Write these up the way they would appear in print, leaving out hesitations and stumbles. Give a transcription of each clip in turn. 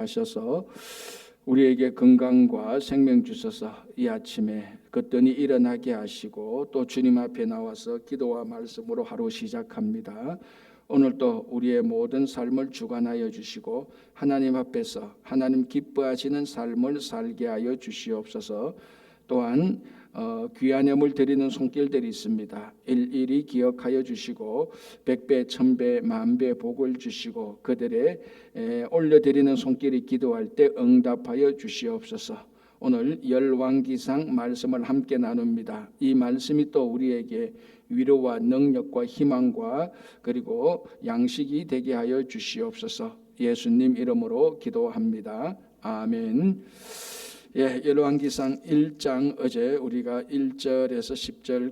하셔서 우리에게 건강과 생명 주셔서 이 아침에 거뜬히 일어나게 하시고 또 주님 앞에 나와서 기도와 말씀으로 하루 시작합니다. 오늘도 우리의 모든 삶을 주관하여 주시고 하나님 앞에서 하나님 기뻐하시는 삶을 살게 하여 주시옵소서. 또한 귀한 예물 드리는 손길들이 있습니다. 일일이 기억하여 주시고 100배, 1000배, 만배 복을 주시고 그들의 올려드리는 손길이 기도할 때 응답하여 주시옵소서. 오늘 열왕기상 말씀을 함께 나눕니다. 이 말씀이 또 우리에게 위로와 능력과 희망과 그리고 양식이 되게 하여 주시옵소서. 예수님 이름으로 기도합니다. 아멘. 열왕기상 1장 어제 우리가 1절에서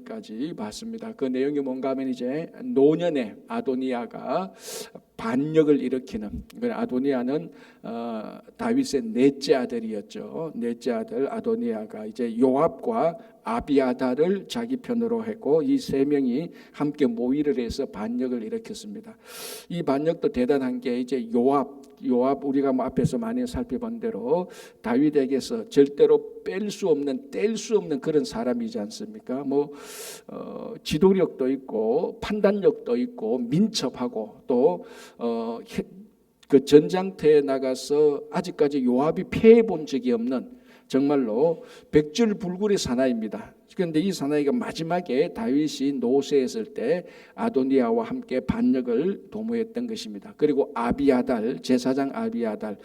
10절까지 봤습니다. 그 내용이 뭔가 하면 이제 노년의 아도니아가 반역을 일으키는, 아도니아는 다윗의 넷째 아들이었죠. 넷째 아들 아도니아가 이제 요압과 아비아다를 자기 편으로 했고 이 세 명이 함께 모의를 해서 반역을 일으켰습니다. 이 반역도 대단한 게 이제 요압 우리가 앞에서 많이 살펴본 대로 다윗에게서 절대로 뺄 수 없는, 뗄 수 없는 그런 사람이지 않습니까? 지도력도 있고 판단력도 있고 민첩하고 또 그 전장터에 나가서 아직까지 요압이 패해 본 적이 없는 정말로 백줄불굴의 사나이입니다. 그런데 이 사나이가 마지막에 다윗이 노쇠했을 때 아도니아와 함께 반역을 도모했던 것입니다. 그리고 아비아달, 제사장 아비아달,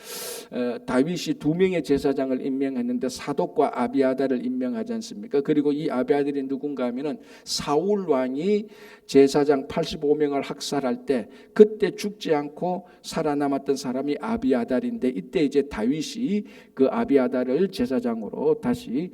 다윗이 2명의 제사장을 임명했는데 사독과 아비아달을 임명하지 않습니까? 그리고 이 아비아달이 누군가 하면은 사울 왕이 제사장 85명을 학살할 때 그때 죽지 않고 살아남았던 사람이 아비아달인데 이때 이제 다윗이 그 아비아달을 제사장으로 다시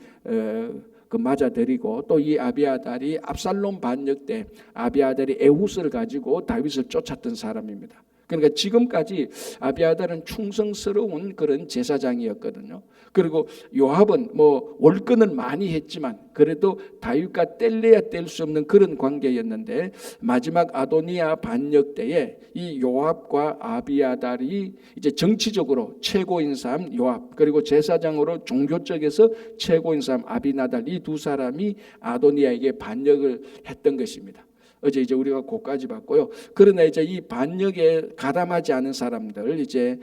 맞아들이고 또 이 아비아달이 압살롬 반역 때 아비아달이 에훗을 가지고 다윗을 쫓았던 사람입니다. 그러니까 지금까지 아비아달은 충성스러운 그런 제사장이었거든요. 그리고 요압은 월권을 많이 했지만 그래도 다윗과 뗄래야 뗄 수 없는 그런 관계였는데 마지막 아도니아 반역 때에 이 요압과 아비아달이 이제 정치적으로 최고인 사람 요압, 그리고 제사장으로 종교 쪽에서 최고인 사람 아비나달, 이 두 사람이 아도니아에게 반역을 했던 것입니다. 어제 이제 우리가 그까지 봤고요. 그러나 이제 이 반역에 가담하지 않은 사람들, 이제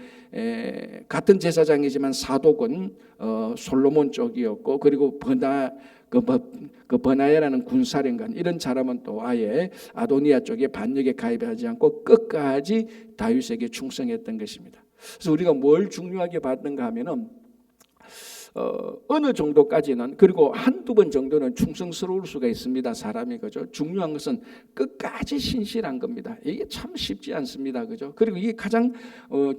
같은 제사장이지만 사독은 솔로몬 쪽이었고, 그리고 버나야라는 군사령관, 이런 사람은 또 아예 아도니아 쪽에 반역에 가입하지 않고 끝까지 다윗에게 충성했던 것입니다. 그래서 우리가 뭘 중요하게 봤는가 하면은 어느 정도까지는, 그리고 한두 번 정도는 충성스러울 수가 있습니다. 사람이, 그죠? 중요한 것은 끝까지 신실한 겁니다. 이게 참 쉽지 않습니다. 그죠? 그리고 이게 가장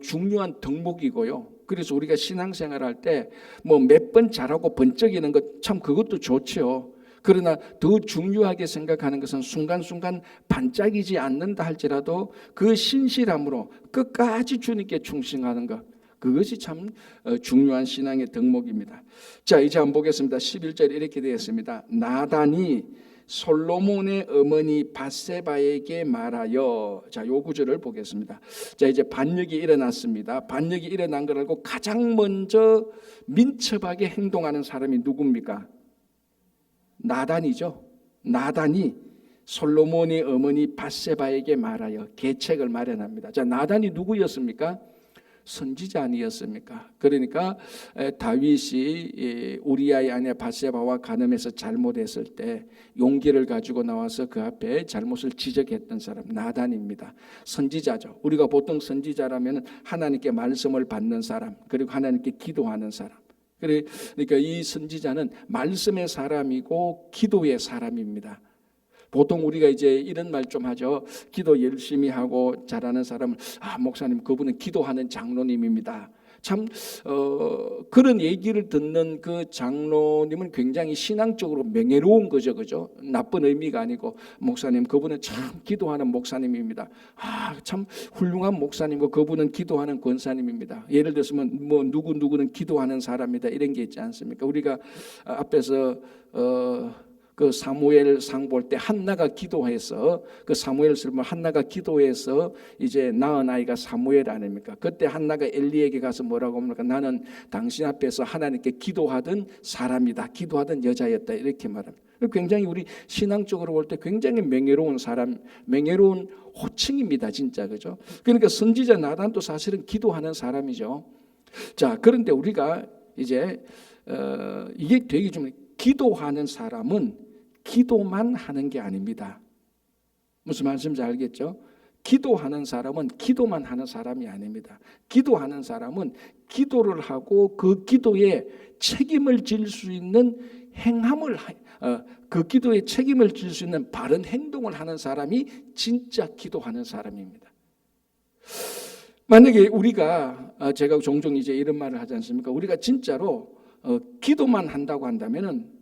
중요한 덕목이고요. 그래서 우리가 신앙생활 할 때 몇 번 잘하고 번쩍이는 것 참 그것도 좋죠. 그러나 더 중요하게 생각하는 것은 순간순간 반짝이지 않는다 할지라도 그 신실함으로 끝까지 주님께 충성하는 것, 그것이 참 중요한 신앙의 덕목입니다. 자, 이제 한번 보겠습니다. 11절 이렇게 되어 있습니다. 나단이 솔로몬의 어머니 밧세바에게 말하여, 자, 요 구절을 보겠습니다. 자, 이제 반역이 일어났습니다. 반역이 일어난 걸 알고 가장 먼저 민첩하게 행동하는 사람이 누굽니까? 나단이죠. 나단이 솔로몬의 어머니 밧세바에게 말하여 계책을 마련합니다. 자, 나단이 누구였습니까? 선지자 아니었습니까? 그러니까 다윗이 우리아의 아내 밧세바와 간음해서 잘못했을 때 용기를 가지고 나와서 그 앞에 잘못을 지적했던 사람, 나단입니다. 선지자죠. 우리가 보통 선지자라면 하나님께 말씀을 받는 사람, 그리고 하나님께 기도하는 사람. 그러니까 이 선지자는 말씀의 사람이고 기도의 사람입니다. 보통 우리가 이제 이런 말 좀 하죠. 기도 열심히 하고 잘하는 사람은 목사님, 그분은 기도하는 장로님입니다. 참 그런 얘기를 듣는 그 장로님은 굉장히 신앙적으로 명예로운 거죠, 그죠? 나쁜 의미가 아니고, 목사님, 그분은 참 기도하는 목사님입니다. 참 훌륭한 목사님이고 그분은 기도하는 권사님입니다. 예를 들었으면 누구는 기도하는 사람이다, 이런 게 있지 않습니까? 우리가 앞에서 그 사무엘상 볼 때 한나가 기도해서 그 사무엘서를 보면 한나가 기도해서 이제 낳은 아이가 사무엘 아닙니까? 그때 한나가 엘리에게 가서 뭐라고 합니까? 나는 당신 앞에서 하나님께 기도하던 사람이다. 기도하던 여자였다. 이렇게 말합니다. 굉장히 우리 신앙적으로 볼 때 굉장히 명예로운 사람, 명예로운 호칭입니다. 진짜 그죠? 그러니까 선지자 나단도 사실은 기도하는 사람이죠. 자, 그런데 우리가 이제 이게 되게 좀 기도하는 사람은 기도만 하는 게 아닙니다. 무슨 말씀인지 알겠죠? 기도하는 사람은 기도만 하는 사람이 아닙니다. 기도하는 사람은 기도를 하고 그 기도에 책임을 질 수 있는 행함을 그 기도에 책임을 질 수 있는 바른 행동을 하는 사람이 진짜 기도하는 사람입니다. 만약에 우리가 제가 종종 이제 이런 말을 하지 않습니까? 우리가 진짜로 기도만 한다고 한다면은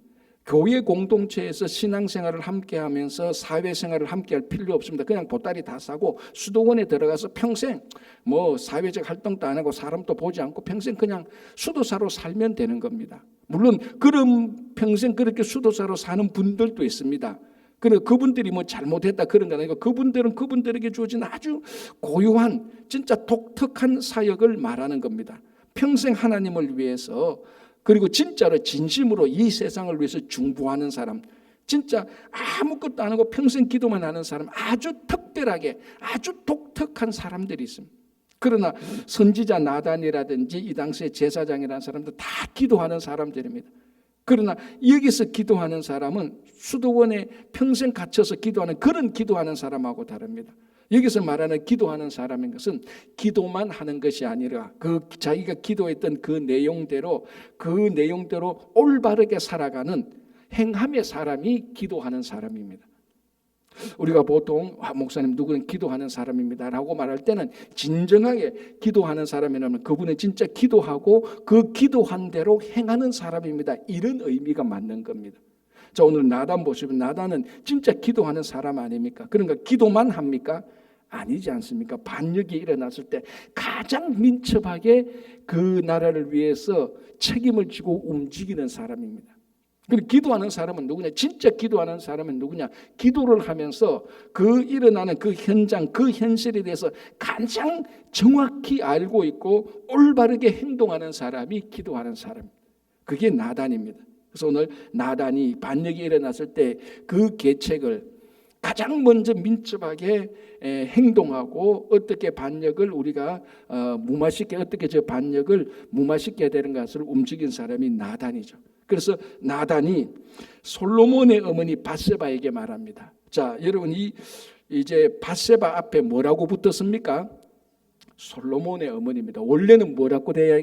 교회 공동체에서 신앙생활을 함께하면서 사회생활을 함께할 필요 없습니다. 그냥 보따리 다 싸고 수도원에 들어가서 평생 뭐 사회적 활동도 안 하고 사람도 보지 않고 평생 그냥 수도사로 살면 되는 겁니다. 물론 그런 평생 그렇게 수도사로 사는 분들도 있습니다. 그런데 그분들이 뭐 잘못했다 그런 거 아니고 그분들은 그분들에게 주어진 아주 고유한 진짜 독특한 사역을 말하는 겁니다. 평생 하나님을 위해서 그리고 진짜로 진심으로 이 세상을 위해서 중보하는 사람, 진짜 아무것도 안 하고 평생 기도만 하는 사람, 아주 특별하게 아주 독특한 사람들이 있습니다. 그러나 선지자 나단이라든지 이 당시의 제사장이라는 사람들 다 기도하는 사람들입니다. 그러나 여기서 기도하는 사람은 수도원에 평생 갇혀서 기도하는 그런 기도하는 사람하고 다릅니다. 여기서 말하는 기도하는 사람인 것은 기도만 하는 것이 아니라 그 자기가 기도했던 그 내용대로 올바르게 살아가는 행함의 사람이 기도하는 사람입니다. 우리가 보통 목사님 누구는 기도하는 사람입니다 라고 말할 때는 진정하게 기도하는 사람이라면 그분은 진짜 기도하고 그 기도한 대로 행하는 사람입니다. 이런 의미가 맞는 겁니다. 자, 오늘 나단 보시면 나단은 진짜 기도하는 사람 아닙니까? 그러니까 기도만 합니까? 아니지 않습니까? 반역이 일어났을 때 가장 민첩하게 그 나라를 위해서 책임을 지고 움직이는 사람입니다. 그리고 기도하는 사람은 누구냐? 진짜 기도하는 사람은 누구냐? 기도를 하면서 그 일어나는 그 현장, 그 현실에 대해서 가장 정확히 알고 있고 올바르게 행동하는 사람이 기도하는 사람. 그게 나단입니다. 그래서 오늘 나단이 반역이 일어났을 때 그 계책을 가장 먼저 민첩하게 행동하고 어떻게 반역을 우리가 무마시켜 어떻게 저 반역을 무마시켜야 되는 것을 움직인 사람이 나단이죠. 그래서 나단이 솔로몬의 어머니 밧세바에게 말합니다. 자, 여러분 이제 밧세바 앞에 뭐라고 붙었습니까? 솔로몬의 어머니입니다. 원래는 뭐라고 돼야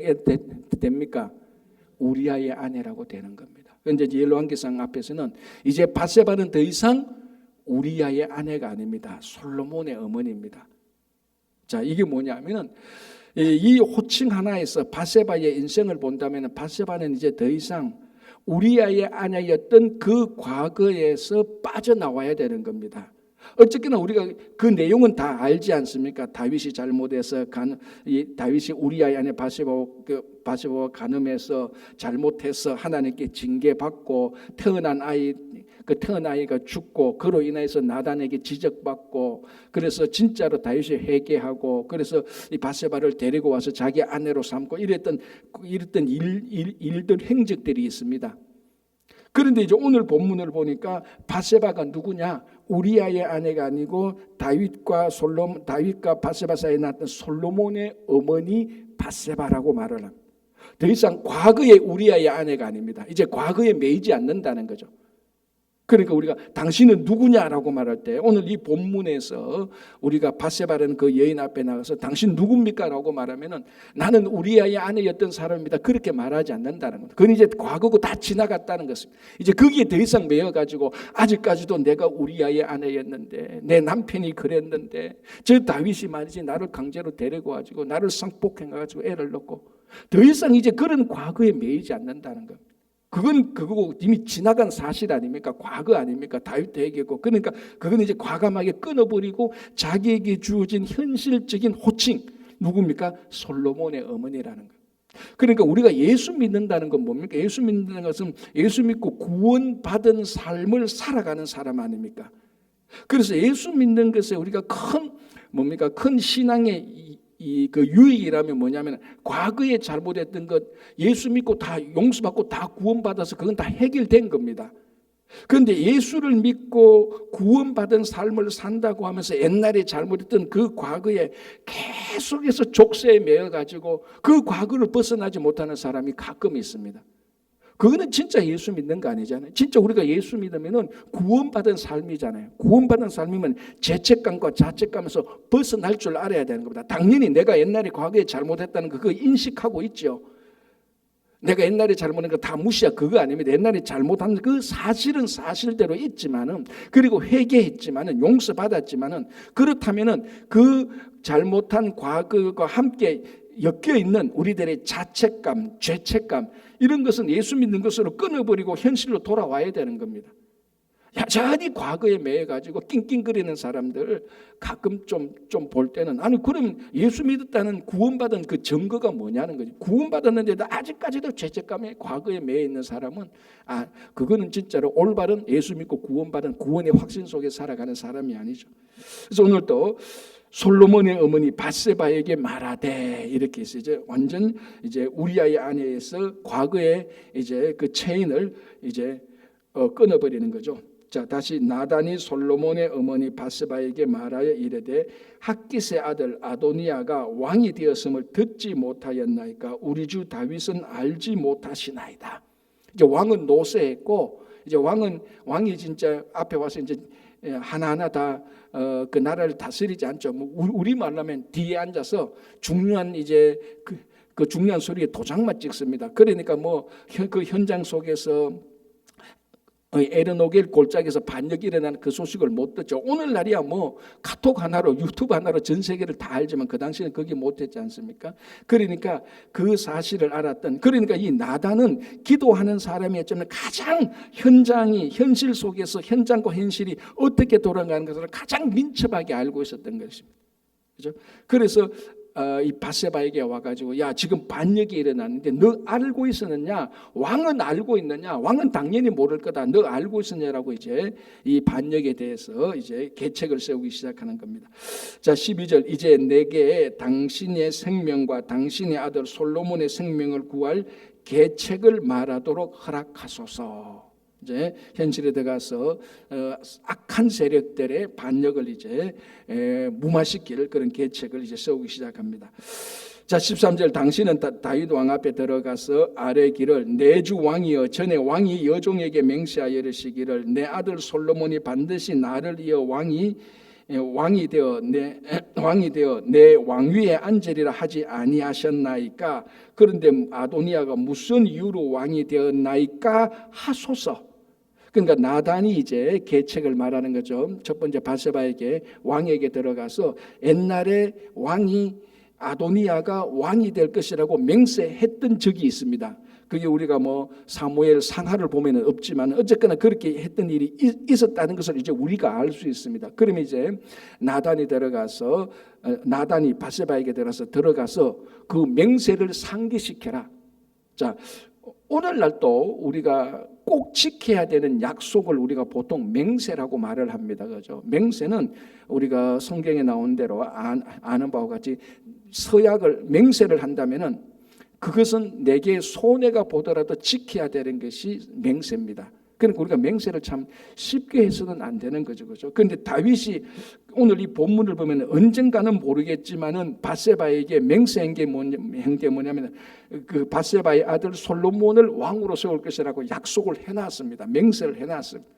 됩니까? 우리아의 아내라고 되는 겁니다. 그런데 열왕기상 앞에서는 이제 밧세바는 더 이상 우리아의 아내가 아닙니다. 솔로몬의 어머니입니다. 자, 이게 뭐냐면은 이 호칭 하나에서 밧세바의 인생을 본다면 밧세바는 이제 더 이상 우리아의 아내였던 그 과거에서 빠져나와야 되는 겁니다. 어쨌거나 우리가 그 내용은 다 알지 않습니까? 다윗이 잘못해서 다윗이 우리아의 아내 밧세바와 간음해서 잘못해서 하나님께 징계받고 태어난 아이가 죽고 그로 인해서 나단에게 지적받고 그래서 진짜로 다윗이 회개하고 그래서 이 밧세바를 데리고 와서 자기 아내로 삼고 이랬던 일들 행적들이 있습니다. 그런데 이제 오늘 본문을 보니까 밧세바가 누구냐? 우리아의 아내가 아니고 다윗과 밧세바 사이에 났던 솔로몬의 어머니 밧세바라고 말을 합니다. 더 이상 과거의 우리아의 아내가 아닙니다. 이제 과거에 매이지 않는다는 거죠. 그러니까 우리가 당신은 누구냐라고 말할 때 오늘 이 본문에서 우리가 밧세바라는 그 여인 앞에 나가서 당신 누굽니까? 라고 말하면은 나는 우리아의 아내였던 사람입니다. 그렇게 말하지 않는다는 겁니다. 그건 이제 과거고 다 지나갔다는 것입니다. 이제 거기에 더 이상 매여가지고 아직까지도 내가 우리아의 아내였는데 내 남편이 그랬는데 저 다윗이 말이지 나를 강제로 데리고 와가지고 나를 성폭행해가지고 애를 낳고 더 이상 이제 그런 과거에 매이지 않는다는 겁니다. 그건 그거고 이미 지나간 사실 아닙니까? 과거 아닙니까? 다윗 얘기고 그러니까 그건 이제 과감하게 끊어버리고 자기에게 주어진 현실적인 호칭 누굽니까? 솔로몬의 어머니라는 거예요. 그러니까 우리가 예수 믿는다는 건 뭡니까? 예수 믿는다는 것은 예수 믿고 구원받은 삶을 살아가는 사람 아닙니까? 그래서 예수 믿는 것에 우리가 큰 신앙의 그 유익이라면 뭐냐면 과거에 잘못했던 것 예수 믿고 다 용서받고 다 구원받아서 그건 다 해결된 겁니다. 그런데 예수를 믿고 구원받은 삶을 산다고 하면서 옛날에 잘못했던 그 과거에 계속해서 족쇄에 매여 가지고 그 과거를 벗어나지 못하는 사람이 가끔 있습니다. 그거는 진짜 예수 믿는 거 아니잖아요. 진짜 우리가 예수 믿으면은 구원받은 삶이잖아요. 구원받은 삶이면 죄책감과 자책감에서 벗어날 줄 알아야 되는 겁니다. 당연히 내가 옛날에 과거에 잘못했다는 거 그거 인식하고 있죠. 내가 옛날에 잘못한 거 다 무시야 그거 아닙니다. 옛날에 잘못한 그 사실은 사실대로 있지만은 그리고 회개했지만은 용서받았지만은 그렇다면은 그 잘못한 과거가 함께 엮여 있는 우리들의 자책감, 죄책감 이런 것은 예수 믿는 것으로 끊어버리고 현실로 돌아와야 되는 겁니다. 여전히 과거에 매여 가지고 낑낑거리는 사람들 가끔 좀 볼 때는 아니 그럼 예수 믿었다는 구원받은 그 증거가 뭐냐는 거지. 구원받았는데도 아직까지도 죄책감에 과거에 매여 있는 사람은 그거는 진짜로 올바른 예수 믿고 구원받은 구원의 확신 속에 살아가는 사람이 아니죠. 그래서 오늘 또 솔로몬의 어머니 밧세바에게 말하되 이렇게 해서 이제 완전 이제 우리아의 아내에서 과거에 이제 그 체인을 이제 끊어버리는 거죠. 자, 다시 나단이 솔로몬의 어머니 밧세바에게 말하여 이르되 핫깃의 아들 아도니아가 왕이 되었음을 듣지 못하였나이까 우리 주 다윗은 알지 못하시나이다. 이제 왕은 노쇠했고 이제 왕이 진짜 앞에 와서 이제 하나하나 다 그 나라를 다스리지 않죠. 뭐 우리 말하면 뒤에 앉아서 중요한 이제 그 중요한 소리에 도장만 찍습니다. 그러니까 뭐 그 현장 속에서 에르노겔 골짜기에서 반역이 일어나는 그 소식을 못 듣죠. 오늘날이야 뭐 카톡 하나로 유튜브 하나로 전 세계를 다 알지만 그 당시에는 그게 못했지 않습니까? 그러니까 그 사실을 알았던 그러니까 이 나단은 기도하는 사람이었지만 가장 현실 속에서 현장과 현실이 어떻게 돌아가는 것을 가장 민첩하게 알고 있었던 것입니다. 그렇죠? 그래서 이 밧세바에게 와가지고 야 지금 반역이 일어났는데 너 알고 있었느냐? 왕은 알고 있느냐? 왕은 당연히 모를 거다. 너 알고 있었냐라고 이제 이 반역에 대해서 이제 계책을 세우기 시작하는 겁니다. 자 12절 이제 내게 당신의 생명과 당신의 아들 솔로몬의 생명을 구할 계책을 말하도록 허락하소서. 이제 현실에 들어가서 악한 세력들의 반역을 이제 무마시킬 그런 계책을 이제 세우기 시작합니다. 자 13절 당신은 다윗 왕 앞에 들어가서 아뢰기를 내 주 왕이여 전에 왕이 여종에게 맹세하여 이르시기를 내 아들 솔로몬이 반드시 나를 이어 왕이 되어 내 왕위에 앉으리라 하지 아니하셨나이까. 그런데 아도니아가 무슨 이유로 왕이 되었나이까 하소서. 그러니까 나단이 이제 계책을 말하는 거죠. 첫 번째 밧세바에게 왕에게 들어가서 옛날에 아도니아가 왕이 될 것이라고 맹세했던 적이 있습니다. 그게 우리가 뭐 사무엘 상하를 보면은 없지만 어쨌거나 그렇게 했던 일이 있었다는 것을 이제 우리가 알 수 있습니다. 그러면 이제 나단이 밧세바에게 들어가서 그 맹세를 상기시켜라. 자, 오늘날도 우리가 꼭 지켜야 되는 약속을 우리가 보통 맹세라고 말을 합니다. 그죠? 맹세는 우리가 성경에 나온 대로 아는 바와 같이 맹세를 한다면은 그것은 내게 손해가 보더라도 지켜야 되는 것이 맹세입니다. 그러니까 우리가 맹세를 참 쉽게 해서는 안 되는 거죠. 그죠? 그런데 다윗이 오늘 이 본문을 보면 언젠가는 모르겠지만은 밧세바에게 맹세한 게 뭐냐면 그 밧세바의 아들 솔로몬을 왕으로 세울 것이라고 약속을 해놨습니다. 맹세를 해놨습니다.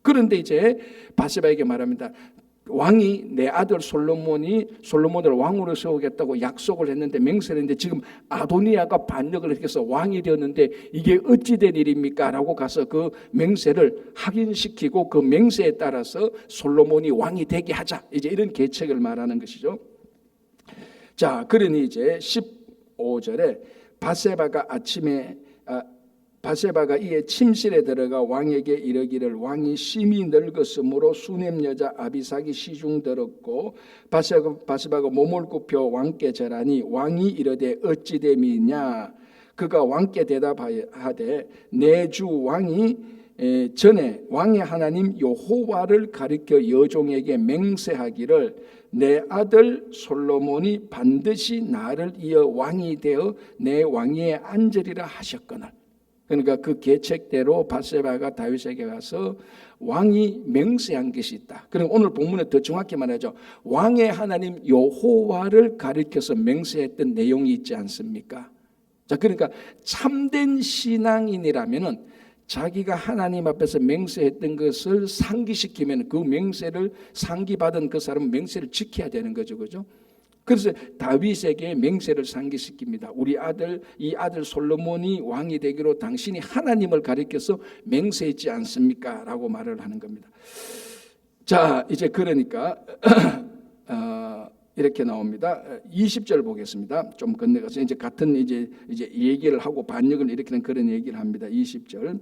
그런데 이제 밧세바에게 말합니다. 왕이 내 아들 솔로몬을 왕으로 세우겠다고 약속을 했는데 맹세를 했는데 지금 아도니아가 반역을 해서 왕이 되었는데 이게 어찌 된 일입니까? 라고 가서 그 맹세를 확인시키고 그 맹세에 따라서 솔로몬이 왕이 되게 하자. 이제 이런 계책을 말하는 것이죠. 자, 그러니 이제 15절에 밧세바가 이에 침실에 들어가 왕에게 이르기를 왕이 심히 늙었으므로 수넴 여자 아비삭이 시중 들었고 밧세바가 몸을 굽혀 왕께 절하니 왕이 이르되 어찌 됨이냐. 그가 왕께 대답하되 내 주 왕이 전에 왕의 하나님 여호와를 가리켜 여종에게 맹세하기를 내 아들 솔로몬이 반드시 나를 이어 왕이 되어 내 왕위에 앉으리라 하셨거늘. 그러니까 그 계책대로 밧세바가 다윗에게 가서 왕이 맹세한 것이 있다. 그럼 오늘 본문에 더 정확히 말하죠. 왕의 하나님 여호와를 가리켜서 맹세했던 내용이 있지 않습니까? 자, 그러니까 참된 신앙인이라면은 자기가 하나님 앞에서 맹세했던 것을 상기시키면 그 맹세를 상기받은 그 사람은 맹세를 지켜야 되는 거죠. 그죠? 그래서 다윗에게 맹세를 상기시킵니다. 우리 아들, 이 아들 솔로몬이 왕이 되기로 당신이 하나님을 가리켜서 맹세했지 않습니까? 라고 말을 하는 겁니다. 자, 이제 그러니까 이렇게 나옵니다. 20절 보겠습니다. 좀 건너가서 이제 같은 이제 얘기를 하고 반역을 일으키는 그런 얘기를 합니다. 20절.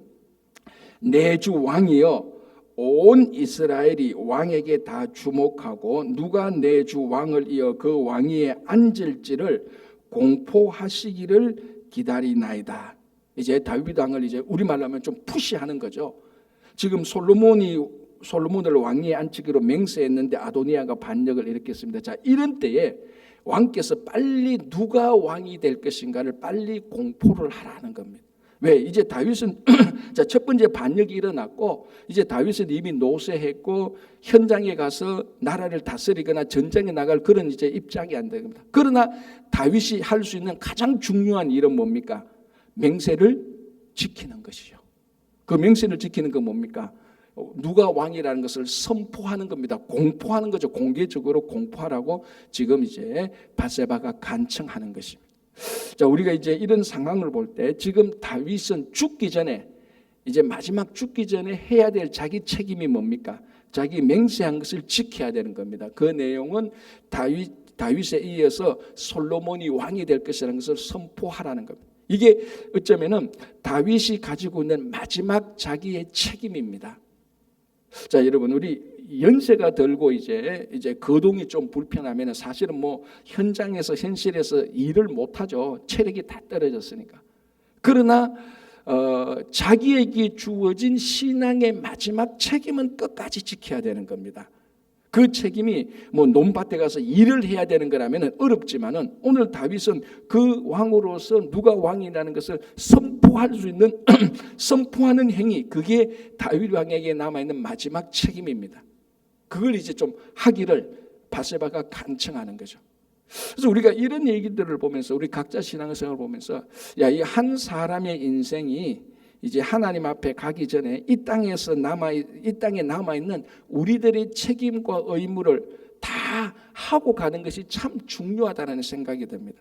내 주 왕이여 온 이스라엘이 왕에게 다 주목하고 누가 내 주 왕을 이어 그 왕위에 앉을지를 공포하시기를 기다리나이다. 이제 다윗 왕을 이제 우리말로 하면 좀 푸시하는 거죠. 지금 솔로몬을 왕위에 앉히기로 맹세했는데 아도니아가 반역을 일으켰습니다. 자, 이런 때에 왕께서 빨리 누가 왕이 될 것인가를 빨리 공포를 하라는 겁니다. 왜? 이제 다윗은 자, 첫 번째 반역이 일어났고 이제 다윗은 이미 노쇠했고 현장에 가서 나라를 다스리거나 전쟁에 나갈 그런 이제 입장이 안 됩니다. 그러나 다윗이 할 수 있는 가장 중요한 일은 뭡니까? 맹세를 지키는 것이죠. 그 맹세를 지키는 건 뭡니까? 누가 왕이라는 것을 선포하는 겁니다. 공포하는 거죠. 공개적으로 공포하라고 지금 이제 밧세바가 간청하는 것입니다. 자, 우리가 이제 이런 상황을 볼 때 지금 다윗은 죽기 전에 이제 마지막 죽기 전에 해야 될 자기 책임이 뭡니까? 자기 맹세한 것을 지켜야 되는 겁니다. 그 내용은 다윗에 이어서 솔로몬이 왕이 될 것이라는 것을 선포하라는 겁니다. 이게 어쩌면은 다윗이 가지고 있는 마지막 자기의 책임입니다. 자, 여러분, 우리 연세가 들고 이제 거동이 좀 불편하면 사실은 뭐 현장에서 현실에서 일을 못 하죠. 체력이 다 떨어졌으니까. 그러나 자기에게 주어진 신앙의 마지막 책임은 끝까지 지켜야 되는 겁니다. 그 책임이 뭐 논밭에 가서 일을 해야 되는 거라면 어렵지만은 오늘 다윗은 그 왕으로서 누가 왕이라는 것을 선포할 수 있는 선포하는 행위, 그게 다윗 왕에게 남아있는 마지막 책임입니다. 그걸 이제 좀 하기를 밧세바가 간청하는 거죠. 그래서 우리가 이런 얘기들을 보면서 우리 각자 신앙생활을 보면서 야, 이 한 사람의 인생이 이제 하나님 앞에 가기 전에 이 땅에 남아 있는 우리들의 책임과 의무를 다 하고 가는 것이 참 중요하다는 생각이 듭니다.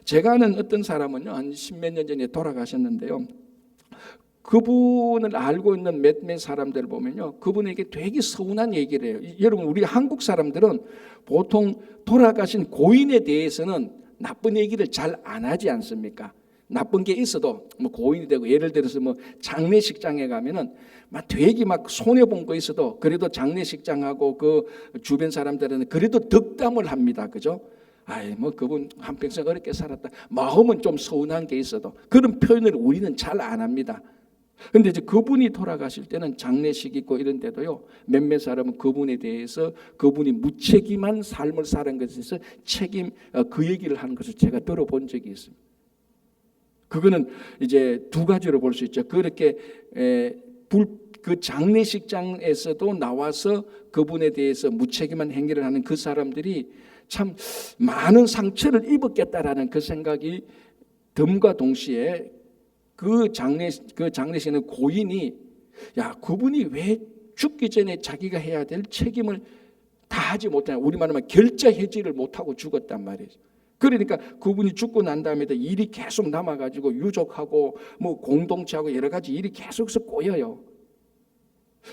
제가 아는 어떤 사람은요, 한 10몇 년 전에 돌아가셨는데요. 그분을 알고 있는 몇몇 사람들 보면요, 그분에게 되게 서운한 얘기를 해요. 여러분, 우리 한국 사람들은 보통 돌아가신 고인에 대해서는 나쁜 얘기를 잘 안 하지 않습니까? 나쁜 게 있어도 뭐 고인이 되고 예를 들어서 뭐 장례식장에 가면은 막 되게 막 손해 본 거 있어도 그래도 장례식장하고 그 주변 사람들은 그래도 덕담을 합니다. 그죠? 아이 뭐 그분 한평생 어렵게 살았다. 마음은 좀 서운한 게 있어도 그런 표현을 우리는 잘 안 합니다. 근데 이제 그분이 돌아가실 때는 장례식 있고 이런 데도요, 몇몇 사람은 그분에 대해서 그분이 무책임한 삶을 사는 것에 대해서 그 얘기를 하는 것을 제가 들어본 적이 있습니다. 그거는 이제 두 가지로 볼 수 있죠. 그렇게 그 장례식장에서도 나와서 그분에 대해서 무책임한 행위를 하는 그 사람들이 참 많은 상처를 입었겠다라는 그 생각이 듦과 동시에 그 장례식에는 고인이 야, 그분이 왜 죽기 전에 자기가 해야 될 책임을 다 하지 못하냐, 우리말로 하면 결자해지를 못하고 죽었단 말이죠. 그러니까 그분이 죽고 난 다음에도 일이 계속 남아가지고 유족하고 뭐 공동체하고 여러 가지 일이 계속해서 꼬여요.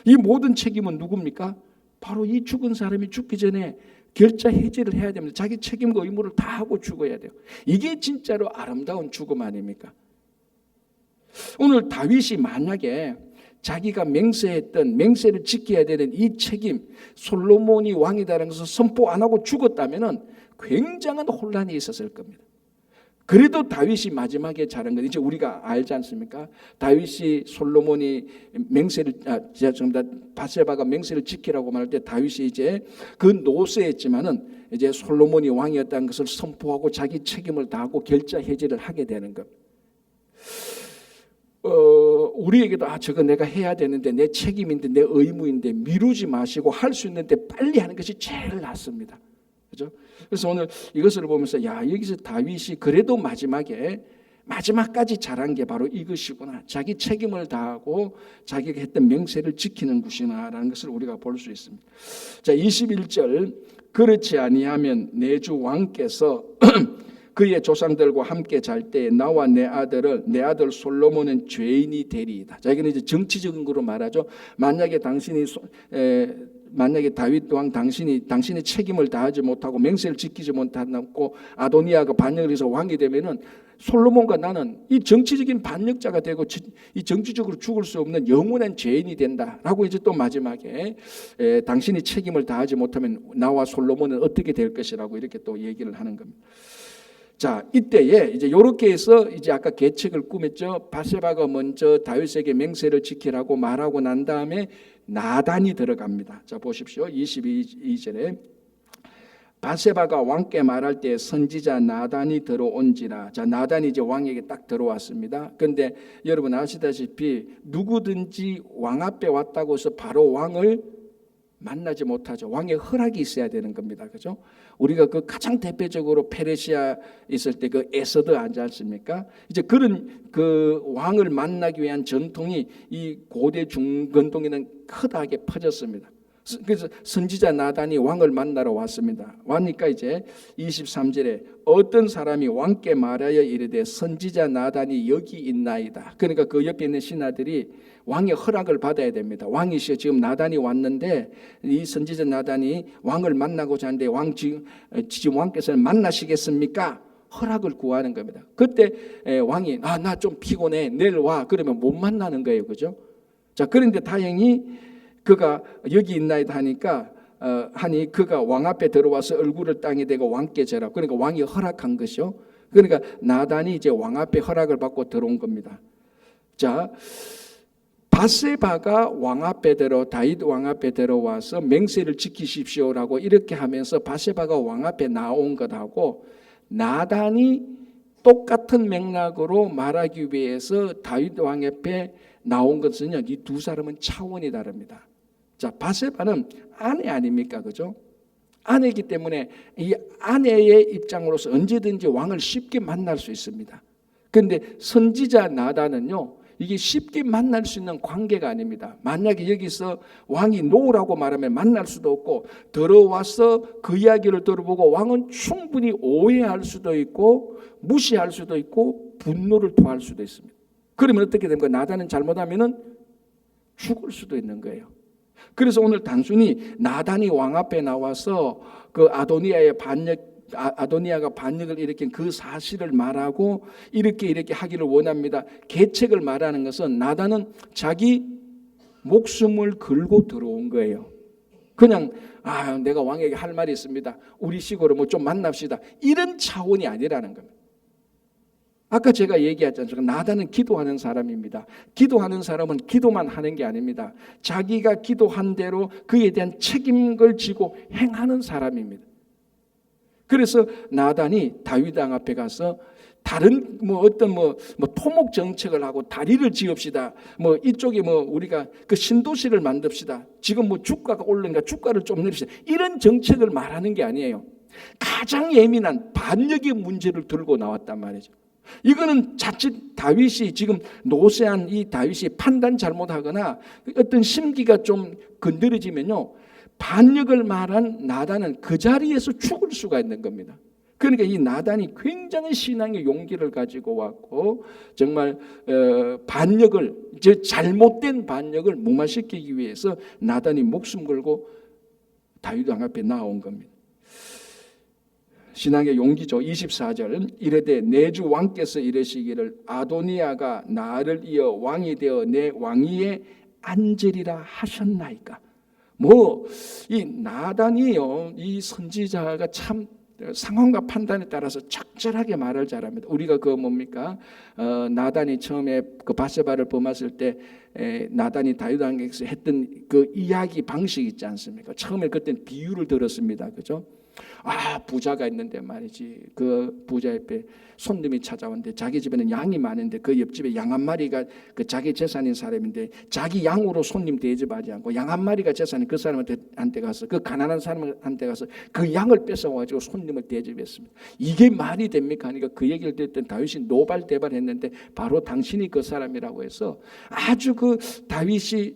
이 모든 책임은 누굽니까? 바로 이 죽은 사람이 죽기 전에 결자 해지를 해야 됩니다. 자기 책임과 의무를 다 하고 죽어야 돼요. 이게 진짜로 아름다운 죽음 아닙니까? 오늘 다윗이 만약에 자기가 맹세를 지켜야 되는 이 책임, 솔로몬이 왕이다라는 것을 선포 안 하고 죽었다면은 굉장한 혼란이 있었을 겁니다. 그래도 다윗이 마지막에 잘한 건 이제 우리가 알지 않습니까? 다윗이 솔로몬이 맹세를 바세바가 맹세를 지키라고 말할 때 다윗이 이제 그 노쇠했지만은 이제 솔로몬이 왕이었다는 것을 선포하고 자기 책임을 다하고 결자 해지를 하게 되는 것. 우리에게도 저거 내가 해야 되는데 내 책임인데 내 의무인데 미루지 마시고 할 수 있는데 빨리 하는 것이 제일 낫습니다. 그죠? 그래서 오늘 이것을 보면서 여기서 다윗이 그래도 마지막까지 잘한 게 바로 이것이구나. 자기 책임을 다하고 자기가 했던 맹세를 지키는 것이구나라는 것을 우리가 볼 수 있습니다. 자, 21절 그렇지 아니하면 내 주 왕께서 그의 조상들과 함께 잘 때 나와 내 아들 솔로몬은 죄인이 되리이다. 자, 이거는 이제 정치적인 거로 말하죠. 만약에 다윗 왕 당신이 책임을 다하지 못하고 맹세를 지키지 못하고 아도니아가 반역을 해서 왕이 되면은 솔로몬과 나는 이 정치적인 반역자가 되고 이 정치적으로 죽을 수 없는 영원한 죄인이 된다라고 이제 또 마지막에 당신이 책임을 다하지 못하면 나와 솔로몬은 어떻게 될 것이라고 이렇게 또 얘기를 하는 겁니다. 자, 이때에 이제 요렇게 해서 이제 아까 계책을 꾸몄죠. 바세바가 먼저 다윗에게 맹세를 지키라고 말하고 난 다음에 나단이 들어갑니다. 자, 보십시오. 22절에 바세바가 왕께 말할 때 선지자 나단이 들어온지라. 자, 나단이 이제 왕에게 딱 들어왔습니다. 그런데 여러분 아시다시피 누구든지 왕 앞에 왔다고 해서 바로 왕을 만나지 못하죠. 왕의 허락이 있어야 되는 겁니다. 그죠? 우리가 그 가장 대표적으로 페르시아 있을 때 그 에서드 하지 않습니까? 이제 그런 그 왕을 만나기 위한 전통이 이 고대 중근동에는 크다하게 퍼졌습니다. 그래서 선지자 나단이 왕을 만나러 왔습니다. 와니까 이제 23절에 어떤 사람이 왕께 말하여 이르되 선지자 나단이 여기 있나이다. 그러니까 그 옆에 있는 신하들이 왕의 허락을 받아야 됩니다. 왕이시여 지금 나단이 왔는데 이 선지자 나단이 왕을 만나고자 하는데 지금 왕께서는 만나시겠습니까? 허락을 구하는 겁니다. 그때 왕이 나 좀 피곤해 내일 와 그러면 못 만나는 거예요. 그죠? 자, 그런데 다행히 그가 여기 있나이다 하니까 하니 그가 왕 앞에 들어와서 얼굴을 땅에 대고 왕께 절하고 그러니까 왕이 허락한 것이요. 그러니까 나단이 이제 왕 앞에 허락을 받고 들어온 겁니다. 자, 바세바가 다윗 왕 앞에 들어와서 맹세를 지키십시오라고 이렇게 하면서 바세바가 왕 앞에 나온 것하고 나단이 똑같은 맥락으로 말하기 위해서 다윗 왕 앞에 나온 것은요, 이 두 사람은 차원이 다릅니다. 자, 바세바는 아내 아닙니까? 그죠? 아내이기 때문에 이 아내의 입장으로서 언제든지 왕을 쉽게 만날 수 있습니다. 그런데 선지자 나단은요, 이게 쉽게 만날 수 있는 관계가 아닙니다. 만약에 여기서 왕이 노라고 말하면 만날 수도 없고 들어와서 그 이야기를 들어보고 왕은 충분히 오해할 수도 있고 무시할 수도 있고 분노를 토할 수도 있습니다. 그러면 어떻게 됩니까? 나단은 잘못하면은 죽을 수도 있는 거예요. 그래서 오늘 단순히 나단이 왕 앞에 나와서 그 아도니아가 반역을 일으킨 그 사실을 말하고 이렇게 하기를 원합니다. 계책을 말하는 것은 나단은 자기 목숨을 걸고 들어온 거예요. 그냥 내가 왕에게 할 말이 있습니다. 우리 식으로 뭐 좀 만납시다. 이런 차원이 아니라는 겁니다. 아까 제가 얘기했지 않습니까? 나단은 기도하는 사람입니다. 기도하는 사람은 기도만 하는 게 아닙니다. 자기가 기도한 대로 그에 대한 책임을 지고 행하는 사람입니다. 그래서 나단이 다윗 왕 앞에 가서 다른 어떤 토목 정책을 하고 다리를 지읍시다. 이쪽에 우리가 그 신도시를 만듭시다. 지금 주가가 오르니까 주가를 좀 내립시다. 이런 정책을 말하는 게 아니에요. 가장 예민한 반역의 문제를 들고 나왔단 말이죠. 이거는 자칫 다윗이 지금 노쇠한 이 다윗이 판단 잘못하거나 어떤 심기가 좀 건드려지면요, 반역을 말한 나단은 그 자리에서 죽을 수가 있는 겁니다. 그러니까 이 나단이 굉장히 신앙의 용기를 가지고 왔고 정말 잘못된 반역을 무마시키기 위해서 나단이 목숨 걸고 다윗 왕 앞에 나온 겁니다. 신앙의 용기죠. 24절 이르되 내 주 왕께서 이르시기를 아도니아가 나를 이어 왕이 되어 내 왕위에 앉으리라 하셨나이까. 이 나단이요, 이 선지자가 참 상황과 판단에 따라서 적절하게 말을 잘합니다. 우리가 그 뭡니까? 나단이 처음에 그 바세바를 범했을 때 나단이 다윗왕에게서 했던 그 이야기 방식이 있지 않습니까? 처음에 그때는 비유를 들었습니다. 그죠? 부자가 있는데 말이지, 그 부자 옆에 손님이 찾아왔는데 자기 집에는 양이 많은데 그 옆집에 양 한 마리가 그 자기 재산인 사람인데 자기 양으로 손님 대접하지 않고 양 한 마리가 재산인 그 사람한테 가서, 그 가난한 사람한테 가서 그 양을 뺏어가지고 손님을 대접했습니다. 이게 말이 됩니까? 하니까 그 얘기를 듣던 다윗이 노발대발했는데 바로 당신이 그 사람이라고 해서 아주 그 다윗이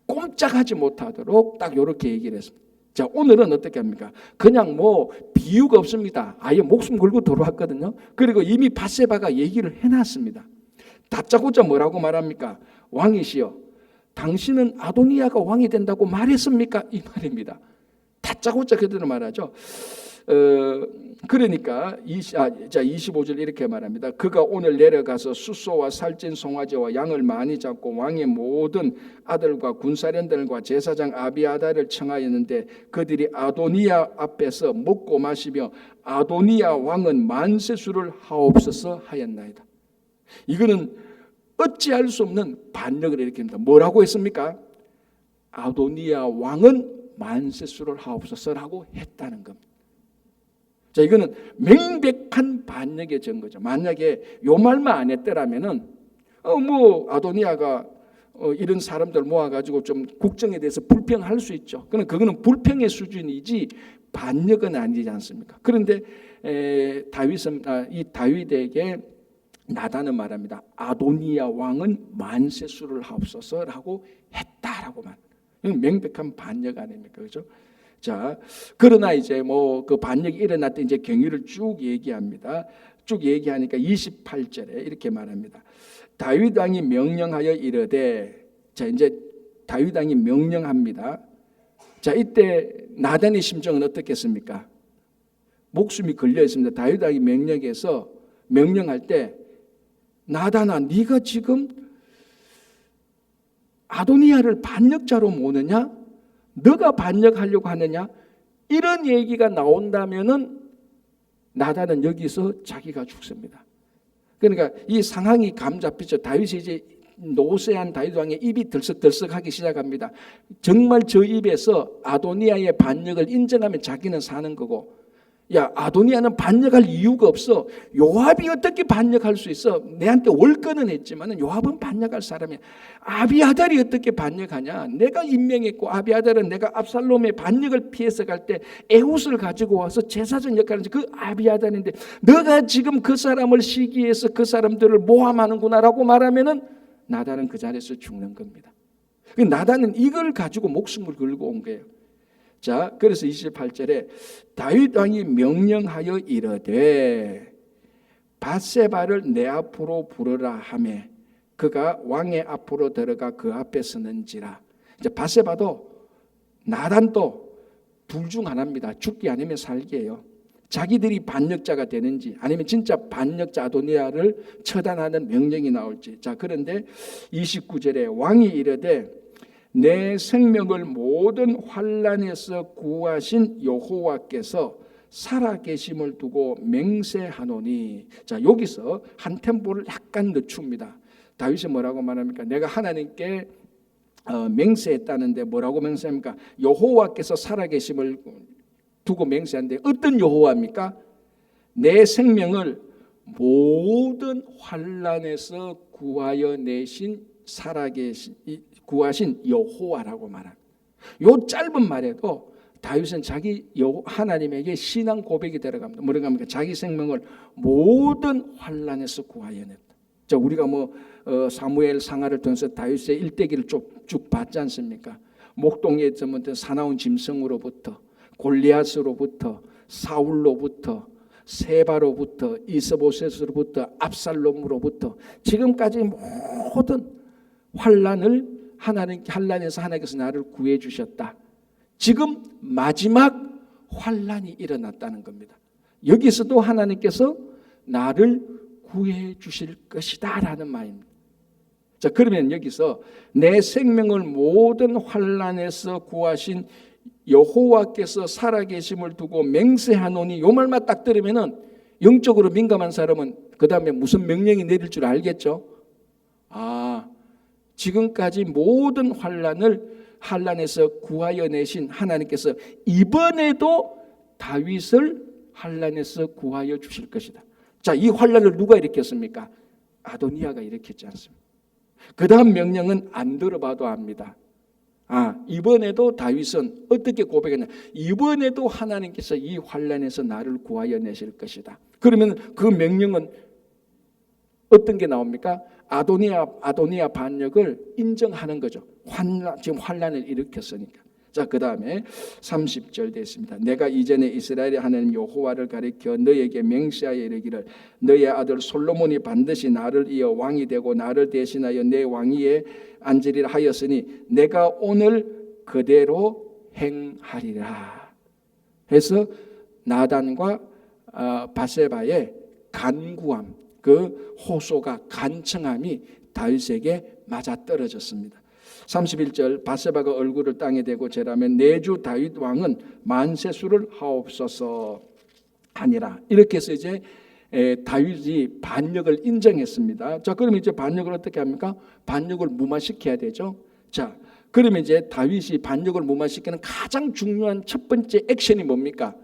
꼼짝하지 못하도록 딱 이렇게 얘기를 했습니다. 자, 오늘은 어떻게 합니까? 그냥 뭐 비유가 없습니다. 아예 목숨 걸고 들어왔거든요. 그리고 이미 바세바가 얘기를 해놨습니다. 다짜고짜 뭐라고 말합니까? 왕이시여, 당신은 아도니아가 왕이 된다고 말했습니까? 이 말입니다. 다짜고짜 그대로 말하죠. 그러니까 25절 이렇게 말합니다. 그가 오늘 내려가서 숫소와 살찐 송아지와 양을 많이 잡고 왕의 모든 아들과 군사령들과 제사장 아비아다를 청하였는데 그들이 아도니아 앞에서 먹고 마시며 아도니아 왕은 만세수를 하옵소서 하였나이다. 이거는 어찌할 수 없는 반역을 일으킵니다. 뭐라고 했습니까? 아도니아 왕은 만세수를 하옵소서라고 했다는 겁니다. 자, 이거는 명백한 반역의 증거죠. 만약에 요 말만 안 했더라면은 아도니아가 이런 사람들 모아가지고 좀 국정에 대해서 불평할 수 있죠. 그거는 불평의 수준이지 반역은 아니지 않습니까? 그런데 이 다윗에게 나단은 말합니다. 아도니아 왕은 만세수를 하옵소서라고 했다라고 말합니다. 이건 명백한 반역 아닙니까? 그렇죠? 자, 그러나 이제 그 반역이 일어날 때 이제 경위를 쭉 얘기합니다. 쭉 얘기하니까 28절에 이렇게 말합니다. 다윗 왕이 명령하여 이르되, 자, 이제 다윗 왕이 명령합니다. 자, 이때 나단의 심정은 어떻겠습니까? 목숨이 걸려 있습니다. 다윗 왕이 명령할 때 나단아, 네가 지금 아도니아를 반역자로 모느냐? 너가 반역하려고 하느냐? 이런 얘기가 나온다면은 나단은 여기서 자기가 죽습니다. 그러니까 이 상황이 감 잡히죠. 다윗이 이제 노쇠한 다윗 왕의 입이 들썩들썩하기 시작합니다. 정말 저 입에서 아도니아의 반역을 인정하면 자기는 사는 거고, 야, 아도니아는 반역할 이유가 없어. 요압이 어떻게 반역할 수 있어? 내한테 월권은 했지만 요압은 반역할 사람이야. 아비아달이 어떻게 반역하냐? 내가 임명했고 아비아달은 내가 압살롬의 반역을 피해서 갈 때 에훗을 가지고 와서 제사장 역할을 하는 그 아비아달인데 너가 지금 그 사람을 시기해서 그 사람들을 모함하는구나라고 말하면은 나단은 그 자리에서 죽는 겁니다. 나단은 이걸 가지고 목숨을 걸고 온 거예요. 자, 그래서 28절에 다윗 왕이 명령하여 이르되 바세바를 내 앞으로 부르라 하며 그가 왕의 앞으로 들어가 그 앞에 서는지라. 이제 바세바도 나단도 둘 중 하나입니다. 죽기 아니면 살기예요. 자기들이 반역자가 되는지 아니면 진짜 반역자 아도니아를 처단하는 명령이 나올지. 자, 그런데 29절에 왕이 이르되 내 생명을 모든 환난에서 구하신 여호와께서 살아계심을 두고 맹세하노니. 자, 여기서 한 템포를 약간 늦춥니다. 다윗이 뭐라고 말합니까? 내가 하나님께 맹세했다는데 뭐라고 맹세합니까? 여호와께서 살아계심을 두고 맹세하는데 어떤 여호와입니까? 내 생명을 모든 환난에서 구하여 내신 구하신 여호와라고 말합니다. 요 짧은 말에도 다윗은 자기 하나님에게 신앙 고백이 들어갑니다. 뭐라고 합니까? 자기 생명을 모든 환난에서 구하여냈다. 자, 우리가 사무엘 상하를 통해서 다윗의 일대기를 쭉 봤지 않습니까? 목동에서부터 사나운 짐승으로부터 골리앗으로부터 사울로부터 세바로부터 이스보셋으로부터 압살롬으로부터 지금까지 모든 환난에서 하나님께서 나를 구해 주셨다. 지금 마지막 환난이 일어났다는 겁니다. 여기서도 하나님께서 나를 구해 주실 것이다 라는 말입니다. 자, 그러면 여기서 내 생명을 모든 환난에서 구하신 여호와께서 살아계심을 두고 맹세하노니, 요 말만 딱 들으면은 영적으로 민감한 사람은 그 다음에 무슨 명령이 내릴 줄 알겠죠. 지금까지 모든 환난에서 구하여 내신 하나님께서 이번에도 다윗을 환난에서 구하여 주실 것이다. 자, 이 환난을 누가 일으켰습니까? 아도니아가 일으켰지 않습니까? 그 다음 명령은 안 들어봐도 압니다. 이번에도 다윗은 어떻게 고백했냐? 이번에도 하나님께서 이 환난에서 나를 구하여 내실 것이다. 그러면 그 명령은 어떤 게 나옵니까? 아도니아 반역을 인정하는 거죠. 지금 환난을 일으켰으니까. 자, 그 다음에 30절 됐습니다. 내가 이전에 이스라엘의 하나님 여호와를 가리켜 너에게 맹세하여 이르기를 너의 아들 솔로몬이 반드시 나를 이어 왕이 되고 나를 대신하여 내 왕위에 앉으리라 하였으니 내가 오늘 그대로 행하리라. 해서 나단과 바세바의 간구함, 그 호소가 간청함이 다윗에게 맞아떨어졌습니다. 31절 바세바가 얼굴을 땅에 대고 절하며 내 주 다윗 왕은 만세수를 하옵소서 하니라. 이렇게 해서 이제 다윗이 반역을 인정했습니다. 자, 그러면 이제 반역을 어떻게 합니까? 반역을 무마시켜야 되죠. 자, 그러면 이제 다윗이 반역을 무마시키는 가장 중요한 첫 번째 액션이 뭡니까?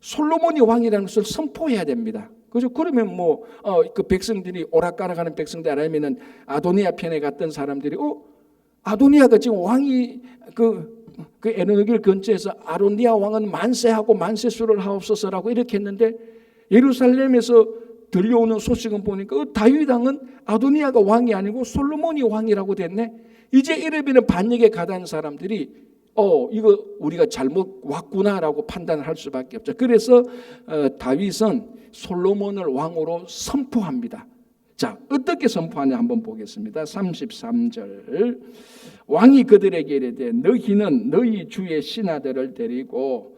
솔로몬이 왕이라는 것을 선포해야 됩니다. 그죠? 그러면 그 백성들이 오락가락하는 백성들 아니면은 아도니아 편에 갔던 사람들이 아도니아가 지금 왕이 그 에노길 근처에서 아도니아 왕은 만세하고 만세수를 하옵소서라고 이렇게 했는데 예루살렘에서 들려오는 소식은 보니까 다윗 왕은 아도니아가 왕이 아니고 솔로몬이 왕이라고 됐네. 이제 이러면 반역에 가다는 사람들이 이거 우리가 잘못 왔구나라고 판단을 할 수밖에 없죠. 그래서 다윗은 솔로몬을 왕으로 선포합니다. 자, 어떻게 선포하냐 한번 보겠습니다. 33절 왕이 그들에게 이르되 너희는 너희 주의 신하들을 데리고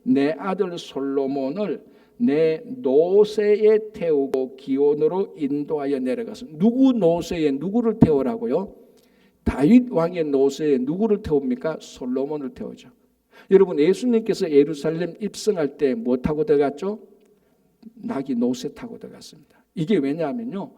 내 아들 솔로몬을 내 노새에 태우고 기온으로 인도하여 내려가서 누구 노새에 누구를 태우라고요? 다윗 왕의 노새에 누구를 태웁니까? 솔로몬을 태우죠. 여러분, 예수님께서 예루살렘 입성할 때 뭐 타고 들어갔죠? 나귀 노새 타고 들어갔습니다. 이게 왜냐하면요,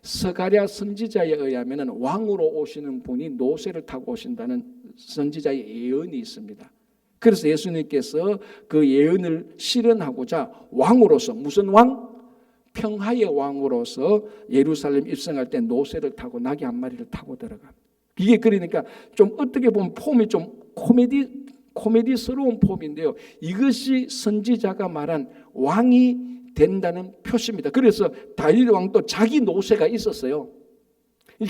스가랴 선지자에 의하면 왕으로 오시는 분이 노새를 타고 오신다는 선지자의 예언이 있습니다. 그래서 예수님께서 그 예언을 실현하고자 왕으로서, 무슨 왕? 평화의 왕으로서 예루살렘 입성할 때 노새를 타고 나귀 한 마리를 타고 들어갑니다. 이게 그러니까 좀 어떻게 보면 폼이 좀 코미디스러운 폼인데요, 이것이 선지자가 말한 왕이 된다는 표시입니다. 그래서 다윗 왕도 자기 노새가 있었어요.